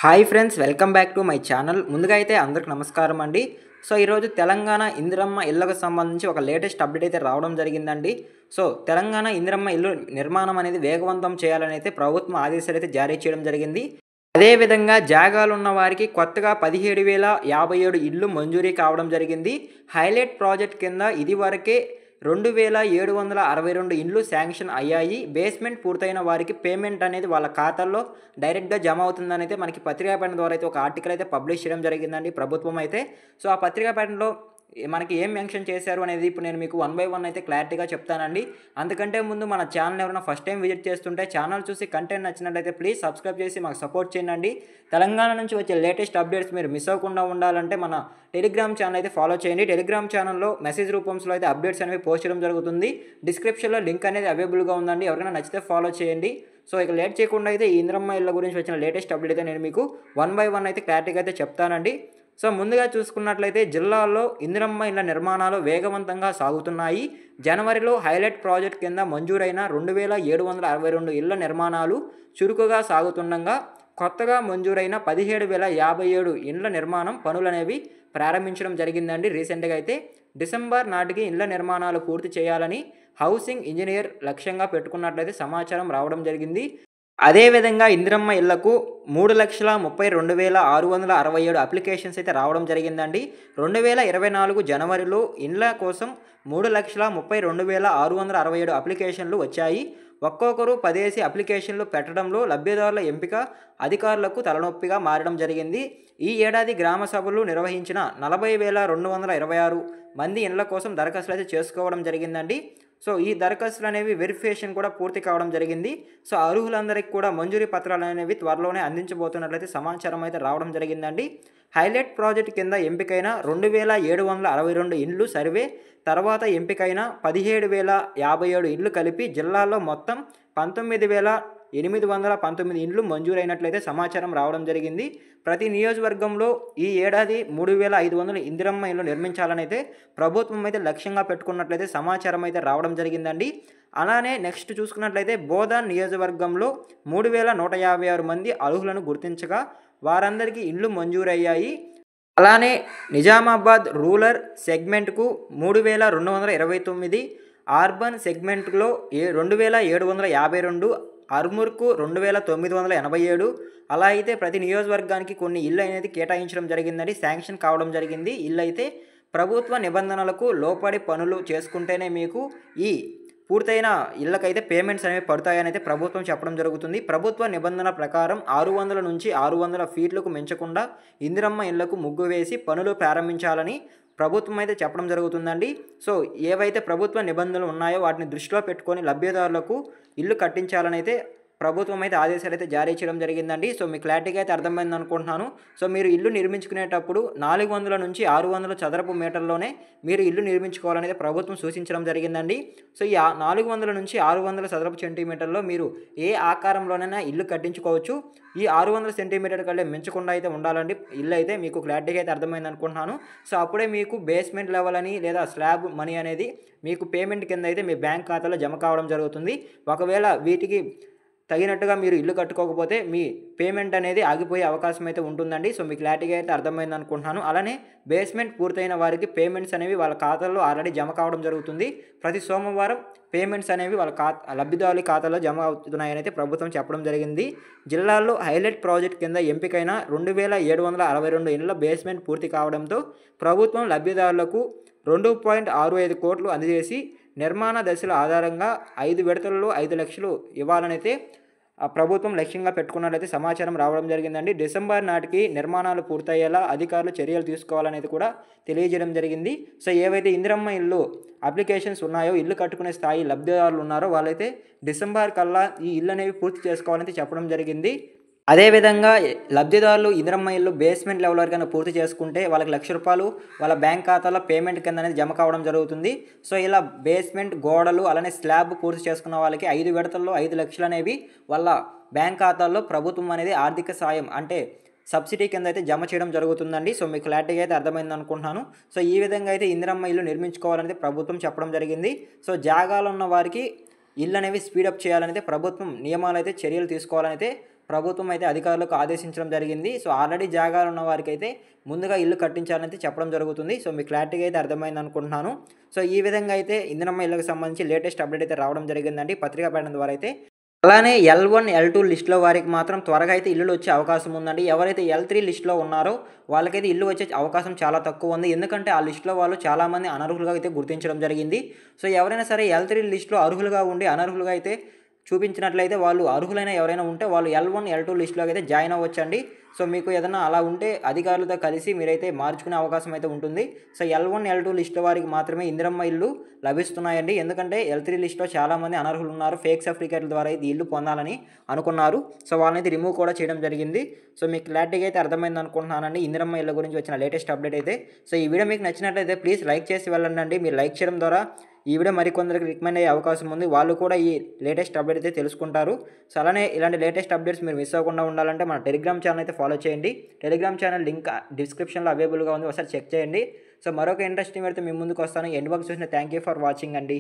Hi friends, welcome back to my channel. ముందుగా అయితే అందరికి నమస్కారం అండి. సో ఈరోజు తెలంగాణ ఇందిరమ్మ ఇళ్లకు సంబంధించి ఒక లేటెస్ట్ అప్డేట్ అయితే రావడం జరిగిందండి. సో తెలంగాణ ఇందిరమ్మ ఇల్లు నిర్మాణం అనేది వేగవంతం చేయాలని అయితే ప్రభుత్వం ఆదేశాలు అయితే జారీ చేయడం జరిగింది. అదేవిధంగా జాగాలు ఉన్న వారికి కొత్తగా 17,057 ఇళ్ళు మంజూరీ కావడం జరిగింది. హైలైట్ ప్రాజెక్ట్ కింద ఇదివరకే 2,762 ఇండ్లు శాంక్షన్ అయ్యాయి. బేస్మెంట్ పూర్తయిన వారికి పేమెంట్ అనేది వాళ్ళ ఖాతాల్లో డైరెక్ట్గా జమ అవుతుందని అయితే మనకి పత్రికా ప్రకటన ద్వారా అయితే ఒక ఆర్టికల్ అయితే పబ్లిష్ చేయడం జరిగిందండి ప్రభుత్వం అయితే. సో ఆ పత్రికా ప్రకటనలో మనకి ఏం మెన్షన్ చేశారు అనేది ఇప్పుడు నేను మీకు వన్ బై వన్ అయితే క్లారిటీగా చెప్తానండి. అందుకంటే ముందు మన ఛానల్ ఎవరైనా ఫస్ట్ టైం విజిట్ చేస్తుంటే ఛానల్ చూసి కంటెంట్ నచ్చినట్లయితే ప్లీజ్ సబ్స్క్రైబ్ చేసి మాకు సపోర్ట్ చేయండి. తెలంగాణ నుంచి వచ్చే లేటెస్ట్ అప్డేట్స్ మీరు మిస్ అవ్వకుండా ఉండాలంటే మన టెలిగ్రామ్ ఛానల్ అయితే ఫాలో చేయండి. టెలిగ్రామ్ ఛానల్లో మెసేజ్ రూపంలో అయితే అప్డేట్స్ అనేవి పోస్ట్ చేయడం జరుగుతుంది. డిస్క్రిప్షన్లో లింక్ అనేది అవైలబుల్గా ఉందండి. ఎవరైనా నచ్చితే ఫాలో చేయండి. సో ఇక లేట్ చేయకుండా అయితే ఈ ఇందిరమ్మ ఇళ్ళ గురించి వచ్చిన లేటెస్ట్ అప్డేట్ అయితే నేను మీకు వన్ బై వన్ అయితే క్లారిటీగా అయితే చెప్తానండి. సో ముందుగా చూసుకున్నట్లయితే జిల్లాల్లో ఇందిరమ్మ ఇళ్ల నిర్మాణాలు వేగవంతంగా సాగుతున్నాయి. జనవరిలో హైలైట్ ప్రాజెక్ట్ కింద మంజూరైన 2,762 ఇళ్ల నిర్మాణాలు చురుకుగా సాగుతుండగా కొత్తగా మంజూరైన 17,057 ఇండ్ల నిర్మాణం పనులనేవి ప్రారంభించడం జరిగిందండి. రీసెంట్గా అయితే డిసెంబర్ నాటికి ఇళ్ల నిర్మాణాలు పూర్తి చేయాలని హౌసింగ్ ఇంజనీర్ లక్ష్యంగా పెట్టుకున్నట్లయితే సమాచారం రావడం జరిగింది. అదేవిధంగా ఇందిరమ్మ ఇళ్లకు 3,32,667 అప్లికేషన్స్ అయితే రావడం జరిగిందండి. 2024 జనవరిలో ఇండ్ల కోసం 3,32,667 అప్లికేషన్లు వచ్చాయి. ఒక్కొక్కరు 10 అప్లికేషన్లు పెట్టడంలో లబ్ధిదారుల ఎంపిక అధికారులకు తలనొప్పిగా మారడం జరిగింది. ఈ ఏడాది గ్రామ సభలు నిర్వహించిన 40,226 మంది ఇండ్ల కోసం దరఖాస్తులు అయితే చేసుకోవడం జరిగిందండి. సో ఈ దరఖాస్తులు అనేవి వెరిఫికేషన్ కూడా పూర్తి కావడం జరిగింది. సో అర్హులందరికీ కూడా మంజూరీ పత్రాలు అనేవి త్వరలోనే అందించబోతున్నట్లయితే సమాచారం అయితే రావడం జరిగిందండి. హైలైట్ ప్రాజెక్ట్ కింద ఎంపికైన 2,762 ఇండ్లు సర్వే తర్వాత ఎంపికైన 17,057 ఇండ్లు కలిపి జిల్లాలో మొత్తం 19,819 ఇండ్లు మంజూరైనట్లయితే సమాచారం రావడం జరిగింది. ప్రతి నియోజకవర్గంలో ఈ ఏడాది 3,500 ఇందిరమ్మ ఇళ్లు నిర్మించాలని అయితే ప్రభుత్వం అయితే లక్ష్యంగా పెట్టుకున్నట్లయితే సమాచారం అయితే రావడం జరిగిందండి. అలానే నెక్స్ట్ చూసుకున్నట్లయితే బోధన్ నియోజకవర్గంలో 3,156 మంది అర్హులను గుర్తించగా వారందరికీ ఇండ్లు మంజూరయ్యాయి. అలానే నిజామాబాద్ రూరల్ సెగ్మెంట్కు 3,229, అర్బన్ సెగ్మెంట్లో 2,752, ఆర్మూర్కు 2,987. అలా అయితే ప్రతి నియోజకవర్గానికి కొన్ని ఇళ్ళు అనేది కేటాయించడం జరిగిందని శాంక్షన్ కావడం జరిగింది. ఇల్లు అయితే ప్రభుత్వ నిబంధనలకు లోపడి పనులు చేసుకుంటేనే మీకు ఈ పూర్తయిన ఇళ్ళకైతే పేమెంట్స్ అనేవి పడతాయని అయితే ప్రభుత్వం చెప్పడం జరుగుతుంది. ప్రభుత్వ నిబంధన ప్రకారం 600 నుంచి 600 ఫీట్లకు మించకుండా ఇందిరమ్మ ఇళ్లకు ముగ్గు వేసి పనులు ప్రారంభించాలని ప్రభుత్వం అయితే చెప్పడం జరుగుతుందండి. సో ఏవైతే ప్రభుత్వ నిబంధనలు ఉన్నాయో వాటిని దృష్టిలో పెట్టుకొని లబ్ధిదారులకు ఇల్లు కట్టించాలని అయితే ప్రభుత్వం అయితే ఆదేశాలు అయితే జారీ చేయడం జరిగిందండి. సో మీకు క్లారిటీగా అయితే అర్థమైంది అనుకుంటున్నాను. సో మీరు ఇల్లు నిర్మించుకునేటప్పుడు 400 నుంచి 600 చదరపు మీటర్లోనే మీరు ఇల్లు నిర్మించుకోవాలనేది ప్రభుత్వం సూచించడం జరిగిందండి. సో ఈ 400 నుంచి 600 చదరపు సెంటీమీటర్లో మీరు ఏ ఆకారంలోనైనా ఇల్లు కట్టించుకోవచ్చు. ఈ 600 సెంటీమీటర్ కంటే మించకుండా అయితే ఉండాలండి ఇల్లు అయితే. మీకు క్లారిటీగా అయితే అర్థమైంది అనుకుంటున్నాను. సో అప్పుడే మీకు బేస్మెంట్ లెవెల్ అని లేదా స్లాబ్ మనీ అనేది మీకు పేమెంట్ కింద అయితే మీ బ్యాంక్ ఖాతాలో జమ కావడం జరుగుతుంది. ఒకవేళ వీటికి తగినట్టుగా మీరు ఇల్లు కట్టుకోకపోతే మీ పేమెంట్ అనేది ఆగిపోయే అవకాశం అయితే ఉంటుందండి. సో మీకు క్లారిటీగా అయితే అర్థమైంది అనుకుంటున్నాను. అలానే బేస్మెంట్ పూర్తయిన వారికి పేమెంట్స్ అనేవి వాళ్ళ ఖాతాల్లో ఆల్రెడీ జమ కావడం జరుగుతుంది. ప్రతి సోమవారం పేమెంట్స్ అనేవి వాళ్ళ లబ్ధిదారుల ఖాతాలో జమ అవుతున్నాయని అయితే ప్రభుత్వం చెప్పడం జరిగింది. జిల్లాల్లో హైలైట్ ప్రాజెక్ట్ కింద ఎంపికైన 2,762 ఇండ్ల బేస్మెంట్ పూర్తి కావడంతో ప్రభుత్వం లబ్ధిదారులకు 2.65 కోట్లు అందజేసి నిర్మాణ దశల ఆధారంగా 5 విడతల్లో 5 లక్షలు ఇవ్వాలనైతే ప్రభుత్వం లక్ష్యంగా పెట్టుకున్నట్లయితే సమాచారం రావడం జరిగిందండి. డిసెంబర్ నాటికి నిర్మాణాలు పూర్తయ్యేలా అధికారులు చర్యలు తీసుకోవాలనేది కూడా తెలియజేయడం జరిగింది. సో ఏవైతే ఇందిరమ్మ ఇల్లు అప్లికేషన్స్ ఉన్నాయో ఇల్లు కట్టుకునే స్థాయి లబ్ధిదారులు ఉన్నారో వాళ్ళైతే డిసెంబర్ కల్లా ఈ ఇల్లు అనేవి పూర్తి చేసుకోవాలని చెప్పడం జరిగింది. అదేవిధంగా లబ్ధిదారులు ఇందిరమ్మ ఇల్లు బేస్మెంట్ లెవెల్ వరకు పూర్తి చేసుకుంటే వాళ్ళకి ₹1,00,000 వాళ్ళ బ్యాంక్ ఖాతాలో పేమెంట్ కింద అనేది జమ కావడం జరుగుతుంది. సో ఇలా బేస్మెంట్ గోడలు అలానే స్లాబ్ పూర్తి చేసుకున్న వాళ్ళకి 5 విడతల్లో 5 లక్షలు అనేవి వాళ్ళ బ్యాంక్ ఖాతాల్లో ప్రభుత్వం అనేది ఆర్థిక సాయం అంటే సబ్సిడీ కింద అయితే జమ చేయడం జరుగుతుందండి. సో మీకు క్లారిటీగా అయితే అర్థమైంది అనుకుంటున్నాను. సో ఈ విధంగా అయితే ఇందిరమ్మ ఇల్లు నిర్మించుకోవాలనేది ప్రభుత్వం చెప్పడం జరిగింది. సో జాగాలు ఉన్న వారికి ఇల్లు అనేవి స్పీడప్ చేయాలనైతే ప్రభుత్వం నియమాలు అయితే చర్యలు తీసుకోవాలనైతే ప్రభుత్వం అయితే అధికారులకు ఆదేశించడం జరిగింది. సో ఆల్రెడీ జాగాలు ఉన్న వారికైతే ముందుగా ఇల్లు కట్టించాలని చెప్పడం జరుగుతుంది. సో మీకు క్లారిటీగా అయితే అర్థమైంది అనుకుంటున్నాను. సో ఈ విధంగా అయితే ఇందిరమ్మ ఇళ్ళకి సంబంధించి లేటెస్ట్ అప్డేట్ అయితే రావడం జరిగిందండి పత్రికా ప్రకటన ద్వారా అయితే. అలానే L1, L2 లిస్ట్‌లో వారికి మాత్రం త్వరగా అయితే ఇల్లులు వచ్చే అవకాశం ఉందండి. ఎవరైతే L3 లిస్ట్‌లో ఉన్నారో వాళ్ళకైతే ఇల్లు వచ్చే అవకాశం చాలా తక్కువ ఉంది. ఎందుకంటే ఆ లిస్ట్‌లో వాళ్ళు చాలామంది అనర్హులుగా అయితే గుర్తించడం జరిగింది. సో ఎవరైనా సరే L3 లిస్ట్‌లో అర్హులుగా ఉండి అనర్హులుగా అయితే చూపించినట్లయితే వాళ్ళు అర్హులైన ఎవరైనా ఉంటే వాళ్ళు L1, L2 లిస్ట్‌లోకి అయితే జాయిన్ అవ్వచ్చండి. సో మీకు ఏదన్నా అలా ఉంటే అధికారులతో కలిసి మీరైతే మార్చుకునే అవకాశం అయితే ఉంటుంది. సో L1, L2 లిస్ట్ వారికి మాత్రమే ఇందిరమ్మ ఇల్లు లభిస్తున్నాయండి. ఎందుకంటే L3 లిస్ట్‌లో చాలామంది అనర్హులు ఉన్నారు. ఫేక్ సర్టిఫికేట్ల ద్వారా అయితే ఇల్లు పొందాలని అనుకున్నారు. సో వాళ్ళనైతే రిమూవ్ కూడా చేయడం జరిగింది. సో మీకు క్లారిటీగా అయితే అర్థమైంది అనుకుంటున్నానండి ఇందిరమ్మ ఇళ్ళ గురించి వచ్చిన లేటెస్ట్ అప్డేట్ అయితే. సో ఈ వీడియో మీకు నచ్చినట్లయితే ప్లీజ్ లైక్ చేసి వెళ్ళండి. మీరు లైక్ చేయడం ద్వారా ఈ వీడియో మరికొందరికి రికమెండ్ అయ్యే అవకాశం ఉంది. వాళ్ళు కూడా ఈ లేటెస్ట్ అప్డేట్ అయితే తెలుసుకుంటారు. సో అలానే ఇలాంటి లేటెస్ట్ అప్డేట్స్ మీరు మిస్ అవ్వకుండా ఉండాలంటే మన టెలిగ్రామ్ ఛానల్ అయితే ఫాలో చేయండి. టెలిగ్రామ్ ఛానల్ లింక్ డిస్క్రిప్షన్‌లో అవైలబుల్‌గా ఉంది. ఒకసారి చెక్ చేయండి. సో మరొక ఇంట్రెస్టింగ్ అయితే మీ ముందుకు వస్తాను. ఎండ్ వరకు చూసిన థ్యాంక్ యూ ఫర్ వాచింగ్ అండి.